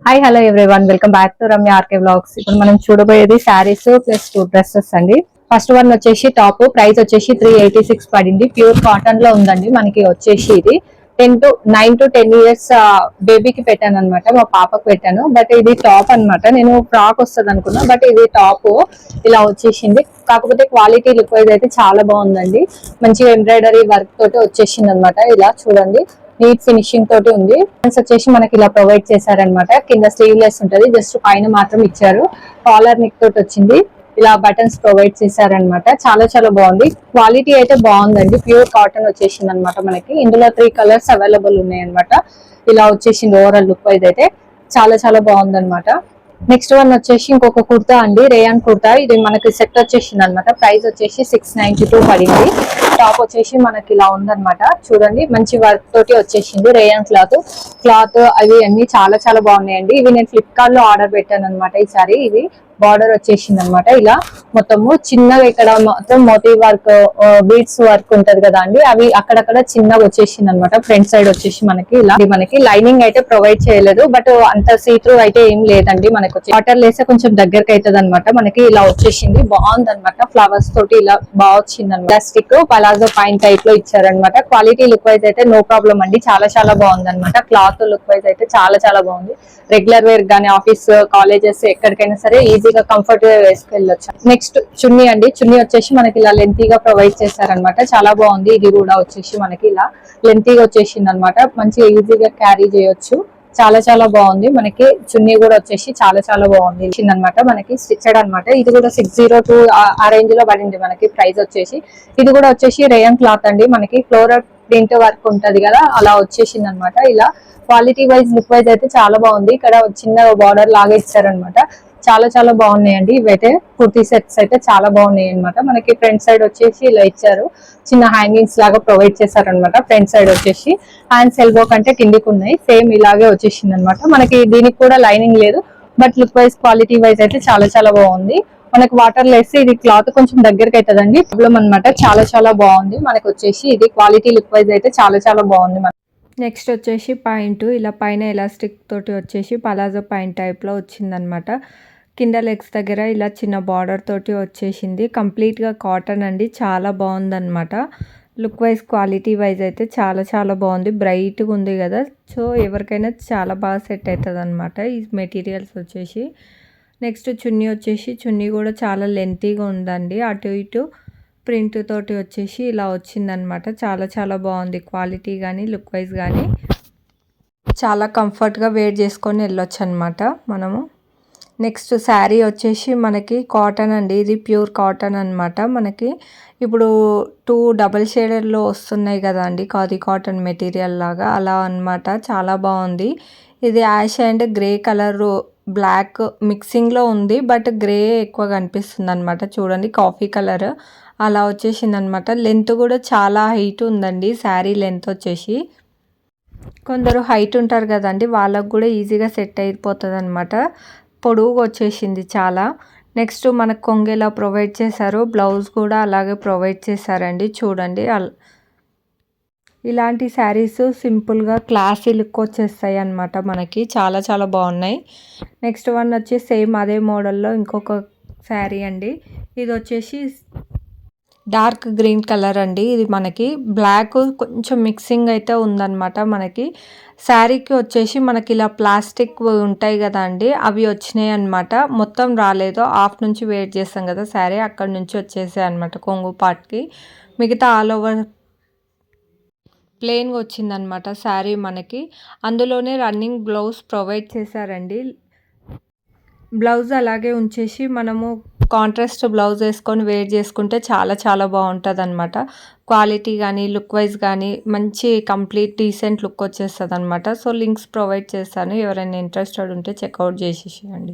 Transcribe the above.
Hi hello everyone, welcome back to Ramya RK vlogs. ఇప్పుడు మనం చూడబోయేది శారీస్ ప్లస్ 2 డ్రెస్సెస్ అండి. ఫస్ట్ వన్ వచ్చేసి టాప్, ప్రైస్ వచ్చేసి 386 పడింది. ప్యూర్ కాటన్ లో ఉందండి. మనకి వచ్చేసి ఇది 9 to 10 ఇయర్స్ బేబీకి పెట్టాను అనమాట, మా పాపకు పెట్టాను. బట్ ఇది టాప్ అనమాట. నేను ఫ్రాక్ వస్తుంది అనుకున్నా, బట్ ఇది టాప్ ఇలా వచ్చేసింది. కాకపోతే క్వాలిటీ లుక్ వైజ్ అయితే చాలా బాగుందండి. మంచిగా ఎంబ్రాయిడరీ వర్క్ తోటి వచ్చేసింది అనమాట. ఇలా చూడండి, నీట్ ఫినిషింగ్ తోటి ఉంది. వచ్చేసి మనకి ఇలా ప్రొవైడ్ చేశారనమాట. కింద స్లీవ్ లెస్ ఉంటది, జస్ట్ పైన మాత్రం ఇచ్చారు. కాలర్ నెక్ తోటి వచ్చింది. ఇలా బటన్స్ ప్రొవైడ్ చేశారనమాట. చాలా చాలా బాగుంది. క్వాలిటీ అయితే బాగుందండి. ప్యూర్ కాటన్ వచ్చేసింది అనమాట. మనకి ఇందులో 3 కలర్స్ అవైలబుల్ ఉన్నాయి అనమాట. ఇలా వచ్చేసింది. ఓవరాల్ లుక్ వైజ్ అయితే చాలా చాలా బాగుంది అనమాట. నెక్స్ట్ వన్ వచ్చేసి ఇంకొక కుర్తా అండి, రేయాన్ కుర్తా. ఇది మనకి సెట్ వచ్చేసింది అనమాట. ప్రైస్ వచ్చేసి 692 పడింది. టాప్ వచ్చేసి మనకి ఇలా ఉందన్నమాట. చూడండి, మంచి వర్క్ తోటి వచ్చేసింది. రేయాన్ క్లాత్ అవి అన్ని చాలా చాలా బాగున్నాయండి. ఇవి నేను ఫ్లిప్కార్ట్ లో ఆర్డర్ పెట్టాను అనమాట. ఈసారి ఇవి బార్డర్ వచ్చేసింది అనమాట. ఇలా మొత్తము చిన్నగా ఇక్కడ మొత్తం మోతీ వర్క్, బీడ్స్ వర్క్ ఉంటది కదా అండి, అవి అక్కడక్కడ చిన్నగా వచ్చేసింది అనమాట. ఫ్రంట్ సైడ్ వచ్చేసి మనకి ఇలా మనకి లైనింగ్ అయితే ప్రొవైడ్ చేయలేదు, బట్ అంత సీత్రూ అయితే ఏం లేదండి. మనకి వాటర్ లేస్తే కొంచెం దగ్గరకు అవుతుంది అనమాట. మనకి ఇలా వచ్చేసింది. బాగుంది అనమాట. ఫ్లవర్స్ తోటి ఇలా బాగా వచ్చింది అనమాట. ప్లాస్టిక్ పలాజో పాయింట్ టైప్ లో ఇచ్చారనమాట. క్వాలిటీ లుక్ వైజ్ అయితే నో ప్రాబ్లం అండి. చాలా చాలా బాగుంది అనమాట. క్లాత్ లుక్ వైజ్ అయితే చాలా చాలా బాగుంది. రెగ్యులర్ వేర్ గానీ, ఆఫీస్, కాలేజెస్ ఎక్కడికైనా సరే ఈజీగా కంఫర్ట్ గా వేసుకెళ్ళొచ్చు. నెక్స్ట్ చున్నీ అండి. చున్నీ వచ్చేసి మనకి ఇలా లెంతీగా ప్రొవైడ్ చేశారనమాట. చాలా బాగుంది. ఇది కూడా వచ్చేసి మనకి ఇలా లెంతీగా వచ్చేసింది అనమాట. మంచిగా ఈజీగా క్యారీ చేయొచ్చు. చాలా చాలా బాగుంది. మనకి చున్నీ కూడా వచ్చేసి చాలా చాలా బాగుంది అనమాట. మనకి స్టిచ్డ్ అనమాట. ఇది కూడా 602 ఆ రేంజ్ లో పడింది మనకి. ప్రైస్ వచ్చేసి ఇది కూడా వచ్చేసి రేయన్ క్లాత్ అండి. మనకి ఫ్లోరల్ ప్రింట్ వర్క్ ఉంటది కదా, అలా వచ్చేసింది అనమాట. ఇలా క్వాలిటీ వైజ్, లుక్ వైజ్ అయితే చాలా బాగుంది. ఇక్కడ చిన్న బార్డర్ లాగా ఇచ్చారనమాట. చాలా చాలా బాగున్నాయండి. ఇవైతే కుర్తీ సెట్స్ అయితే చాలా బాగున్నాయి అనమాట. మనకి ఫ్రంట్ సైడ్ వచ్చేసి ఇలా ఇచ్చారు. చిన్న హ్యాంగింగ్స్ లాగా ప్రొవైడ్ చేశారనమాట. ఫ్రంట్ సైడ్ వచ్చేసి హ్యాండ్స్ ఎల్బో కంటే కిందికి ఉన్నాయి. సేమ్ ఇలాగే వచ్చేసింది అనమాట. మనకి దీనికి కూడా లైనింగ్ లేదు, but look wise, quality wise అయితే చాలా చాలా బాగుంది. మనకి వాటర్ లేస్తే ఇది క్లాత్ కొంచెం దగ్గరికి అవుతుందండి. ప్రాబ్లం అనమాట. చాలా చాలా బాగుంది. మనకి వచ్చేసి ఇది క్వాలిటీ లుక్ వైజ్ అయితే చాలా చాలా బాగుంది. నెక్స్ట్ వచ్చేసి పాయింట్, ఇలా పైన ఎలాస్టిక్ తోటి వచ్చేసి పలాజో పాయింట్ టైప్ లో వచ్చిందనమాట. కింద లెగ్స్ దగ్గర ఇలా చిన్న బార్డర్ తోటి వచ్చేసింది. కంప్లీట్గా కాటన్ అండి. చాలా బాగుందన్నమాట. లుక్ వైజ్, క్వాలిటీ వైజ్ అయితే చాలా చాలా బాగుంది. బ్రైట్గా ఉంది కదా, సో ఎవరికైనా చాలా బాగా సెట్ అవుతుంది అనమాట ఈ మెటీరియల్స్ వచ్చేసి. నెక్స్ట్ చున్నీ వచ్చేసి, చున్నీ కూడా చాలా లెంతీగా ఉందండి. అటు ఇటు ప్రింట్ తోటి వచ్చేసి ఇలా వచ్చిందనమాట. చాలా చాలా బాగుంది. క్వాలిటీ కానీ, లుక్ వైజ్ కానీ చాలా కంఫర్ట్గా వేర్ చేసుకొని వెళ్ళొచ్చు అనమాట మనము. నెక్స్ట్ శారీ వచ్చేసి మనకి కాటన్ అండి. ఇది ప్యూర్ కాటన్ అనమాట. మనకి ఇప్పుడు 2 డబల్ షేడర్లో వస్తున్నాయి కదా అండి, ఖాదీ కాటన్ మెటీరియల్ లాగా, అలా అనమాట. చాలా బాగుంది. ఇది ash and grey colour, black మిక్సింగ్లో ఉంది, బట్ గ్రే ఎక్కువ కనిపిస్తుంది అనమాట. చూడండి, కాఫీ కలర్ అలా వచ్చేసింది అనమాట. లెంత్ కూడా చాలా హైట్ ఉందండి. శారీ లెంత్ వచ్చేసి కొందరు హైట్ ఉంటారు కదండి, వాళ్ళకు కూడా ఈజీగా సెట్ అయిపోతుంది అనమాట. పొడవుగా వచ్చేసింది చాలా. నెక్స్ట్ మనకు కొంగేలా ప్రొవైడ్ చేశారు. బ్లౌజ్ కూడా అలాగే ప్రొవైడ్ చేశారండి. చూడండి, ఇలాంటి శారీస్ సింపుల్గా క్లాసీ లుక్ వచ్చేస్తాయి అనమాట మనకి. చాలా చాలా బాగున్నాయి. నెక్స్ట్ వన్ వచ్చి సేమ్ అదే మోడల్లో ఇంకొక శారీ అండి. ఇది వచ్చేసి డార్క్ గ్రీన్ కలర్ అండి. ఇది మనకి బ్లాక్ కొంచెం మిక్సింగ్ అయితే ఉందన్నమాట. మనకి శారీకి వచ్చేసి మనకి ఇలా ప్లాస్టిక్ ఉంటాయి కదా అండి, అవి వచ్చినాయి అనమాట. మొత్తం రాలేదు, హాఫ్ నుంచి వెయిట్ చేస్తాం కదా శారీ, అక్కడ నుంచి వచ్చేసాయి అనమాట కొంగు పార్ట్కి. మిగతా ఆల్ ఓవర్ ప్లెయిన్గా వచ్చిందనమాట శారీ మనకి. అందులోనే రన్నింగ్ బ్లౌజ్ ప్రొవైడ్ చేశారండి. బ్లౌజ్ అలాగే ఉంచేసి మనము కాంట్రాస్ట్ బ్లౌజ్ వేసుకొని వేర్ చేసుకుంటే చాలా చాలా బాగుంటుంది అనమాట. క్వాలిటీ కానీ, లుక్ వైజ్ కానీ మంచి కంప్లీట్ డీసెంట్ లుక్ వచ్చేస్తుంది అనమాట. సో లింక్స్ ప్రొవైడ్ చేస్తాను, ఎవరైనా ఇంట్రెస్టెడ్ ఉంటే చెక్అవుట్ చేసేసేయండి.